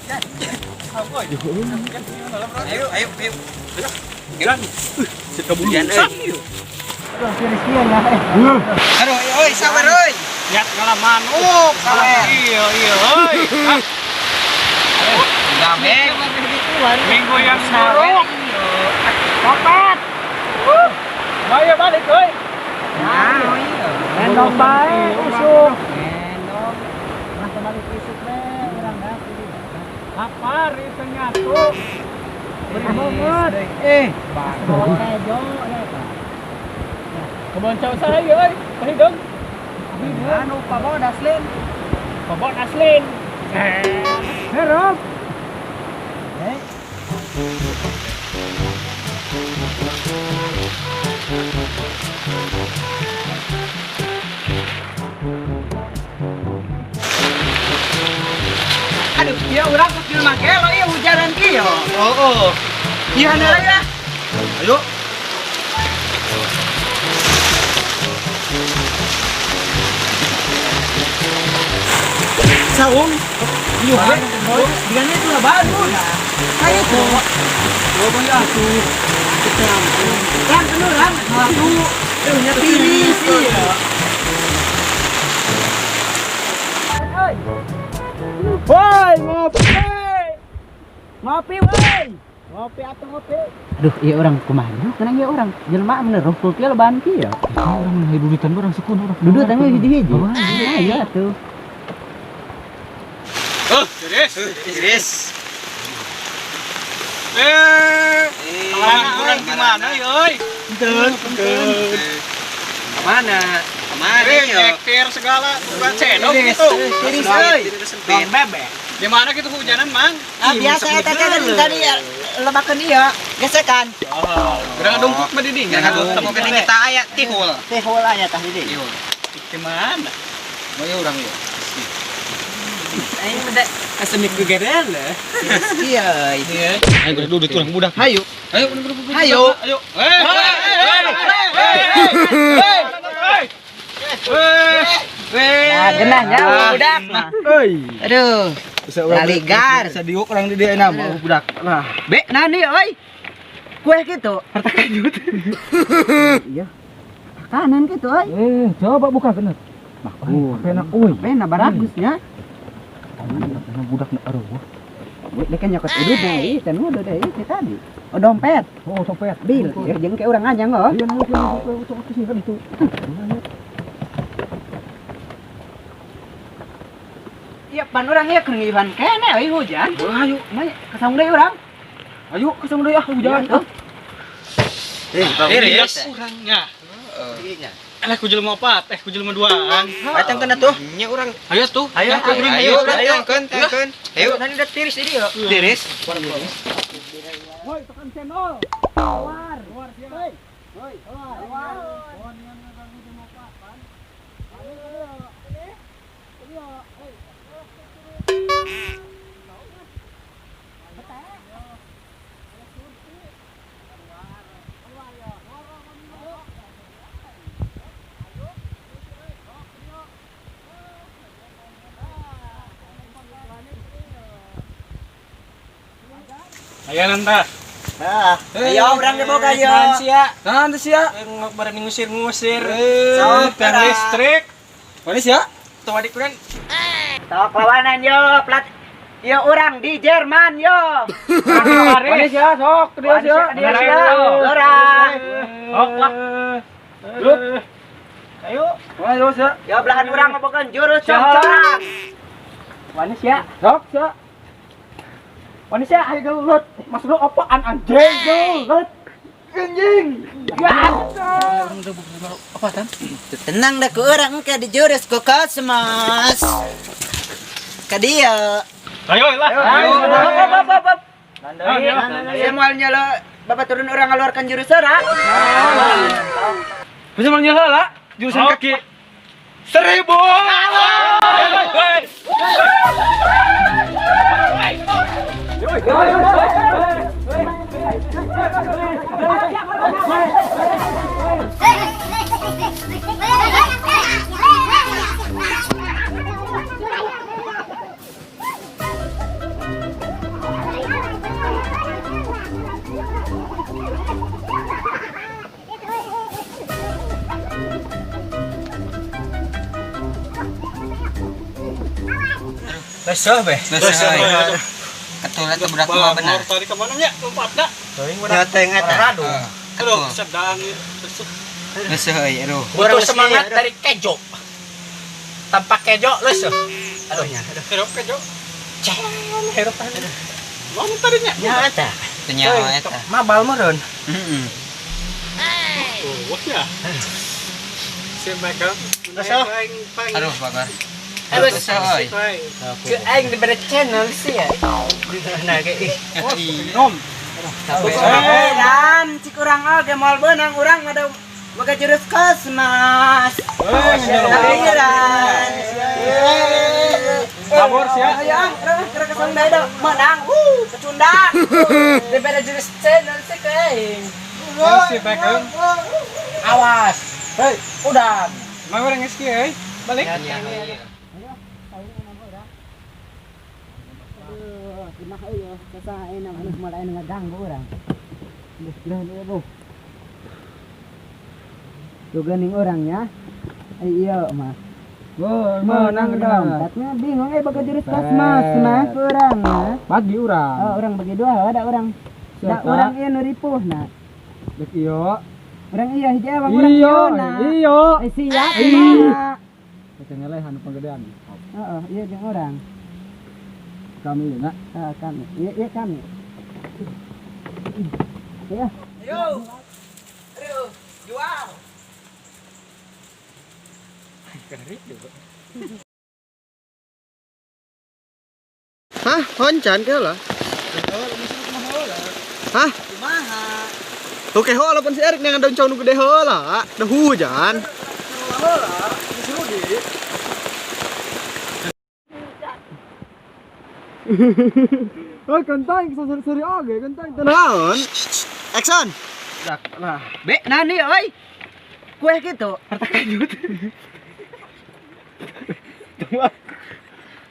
Ayo, ayo, ayo. Gan. Kemudian euy. Aduh, sia-sia lah. Aduh, euy, sabar euy. Lihat ngalaman. Sabar. Iya, euy. Gameng. Minggu yang buruk. Copet. Ayo balik, euy. Nah, iya. Gendong bae usuk. Gendong. Nah, kembali isuk we urang dah. Apa itu nyatu? Banget. Bawa kejo eta. Keboncau saya, euy. Pahideng. Anu pabot aslin. Pabot aslin. Herop. Aduh, dia urang ke film makelo ieu hujanan kieu. Oh. Iya na ya. Ayo. Saung. Iya, digana itu lah bagus. Ayo tuh. Coba ya tuh. Kan bener kan? Aduh, nya tiris ya. Woi, ngopi. Ngopi, woi. Ngopi atau ngopi? Aduh, iya orang kemana? Kenang iya orang. Jelema bener roh kulti leban ki ya. Orang hidupan orang sekun orang. Duduk tangga hiji-hiji. Iya tuh. Tiris. Orang gimana, euy? Punten. Mana? Kemana ya? Ektir segala, bukan cendol gitu. Tiris euy. Bang bebek. Di mana gitu hujanan, Mang? Biasa eta teh tadi lebakeun ieu, gesekan. Oh, udah dongkuk mah di dinya. Temu kene kita aya tihul. Teh aya tah di. Tihul. Gimana? Mau urang ieu. Aing udah asemi kegedean lah. Iya. Ayo udah duduk orang budak. Hayu. Ayo. Ayo. Nah, genahnya budak mah. Aduh. Laligar. Bisa diuk orang di dia mau budak. Nah, Be, nani euy? Kue gitu. pertakajut. Iya. Kanan gitu euy. Coba buka bener. Penak euy. Penak baragusnya. Budak na aduh. Dia kan nyokot udut deui, teh udah deui teh tadi. Oh, dompet. Oh, copet. Bil, ya jeung ke urang anyang oh. Iya, coba ke sini kan itu. Iya, pan urang ieu keur ngiuhan kene euy hujan. Ayo, Mah kasang deui urang. ayo kesana deui ah hujan. Tiris orangnya. Alah ku jelema 4, ku jelema 2-an. Acang kena tuh. Nya urang. Ayo tuh. Ayo, kan. Ayo, nanti udah tiris ini yuk. Tiris. Woi, tekan channel. Keluar. Keluar sih. Woi. Woi, keluar. Ayo nanta. Ayo, urang ge boga yo. Tahan teh sia. Bareng ngusir-ngusir. Sabar listrik. Mana sia? Tuh adik kan. Tok lawanan yo, plat. Yo urang di Jerman yo. Mana sia? Sok dia sia. Urang. Sok lah. Lut. Ayo. Ayo sia. Yo belahan urang ngobokeun jurus congcorang. Mana sia? Sok sia. Mana sia? Ayo gelut. Maksud lu apaan anjing gelut? Anjing. Apa tan? Tenang dah ke urang ke di jurus ke kosmos. Ka dia. Ayo lah. Semuanya lo Bapak turun orang ngeluarkan jurus serak. Bisa manggil lah. Jurusan kaki. 1000. Leseh beh. Ketulah tuh berat mah benar. Tadi kemana nya? Lompat dah. Nyateng eta. Aduh, sedang Leseh euy, aduh. Butuh semangat dari kejo. Tanpa kejo leseh. Aduh nya. Herop kejo. Herop tah. Mana tadinya? Ya eta. Teu nyawa eta. Mabal meureun. Heeh. Oh, ya. Si Michael. Aduh, Bagar. Aduh, Leseh euy. ke aing di beda channel sih ya. Nah ge ih. Nom. Dan cikurang oge moal beunang urang ada boga jurus kosmas. Tapiran. Labor sia. Ayang, kira kesang dado menang. Kecundang. Di beda jurus channel sih ke aing. Si Michael. Awas. Hei, udah. Mau orang ngeski euy. Balik. Nah, iya, kasa enak mulai ngeganggu orang. Duh. Tuh gening orangnya. Iya, mah. Menang dompetnya bingung baga jurus kosmas mah kurang ya. Bagi urang. Oh, orang bagi dua ada orang. Da orang ieu nu ripuhna. Dek iyo. Urang iya hiji awang urang Iyo. iyo. Siap kumaha. Kecengelehan panggedean. Heeh, iya jeung orang. Kami na. Kami. Iya kami. Ya. Ayo. Aduh, jual. Hah, honcan ke lah? Hah? Kumaha? Tuh ke heula pun si Erik yang daun cau nu gede heula, da hujan. Oh, kentang seri oge, kentang Naon? Action. Be, nani euy? Kue gitu.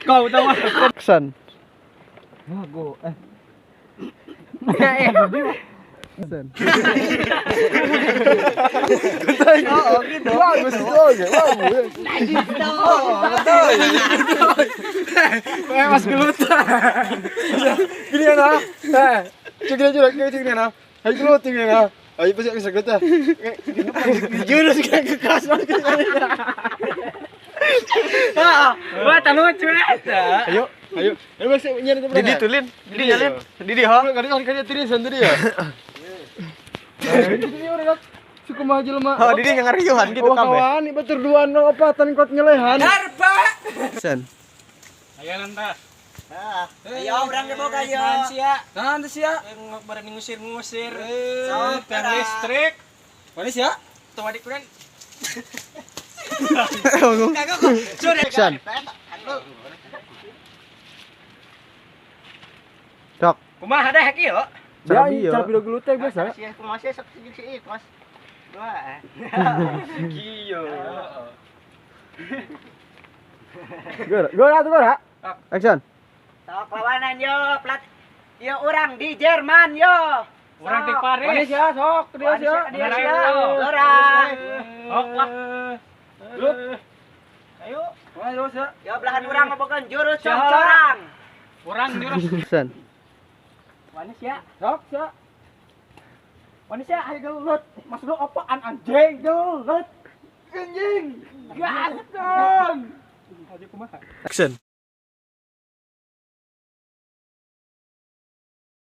Kau tahu Action. Wago, Action. Oh, gitu. Bagus oge, bagus. Mas gelut. Gini na. Cek gini na. Hai gelut gini na. Ayo pasti bisa gelut ya. Jurus ke keras banget. Wah, tanu cueta. Ayo masih nyari ke Didi tulin. Didi nyalin. Didi ha. Kan kerja tiri sendiri ya. Didi orang suku mah jelema. Oh, Didi ngariuhan gitu kabeh. Kawan, ieu batur duaan opatan kot nyelehan. Darba. Sen. Ayo nanta. Ayo urang ge boga yo. Naon teh sia? Bareng ngusir-ngusir. Tiang listrik. Mana sia? Tuh adik kuran. Action. Dok. Kumaha dah kieu? Cara bieu. Cara video gelut teh biasa. Kumaha sia sok si ieu, Mas. Dua. Kieu. Gora. Action. Sok lawanan yo, plat. Yo urang di Jerman yo. Orang di Paris. Manis ya, sok dia sia. Dia sia. Urang. Ok lah. Ayo. Ayo sia. Yo belahan urang ngabokeun jurus corang. Orang jurus. Action. Mana sia? Sok sia. Mana sia ayo gelut. Maksud lu apaan anjing gelut. Anjing. Gaskan. Action.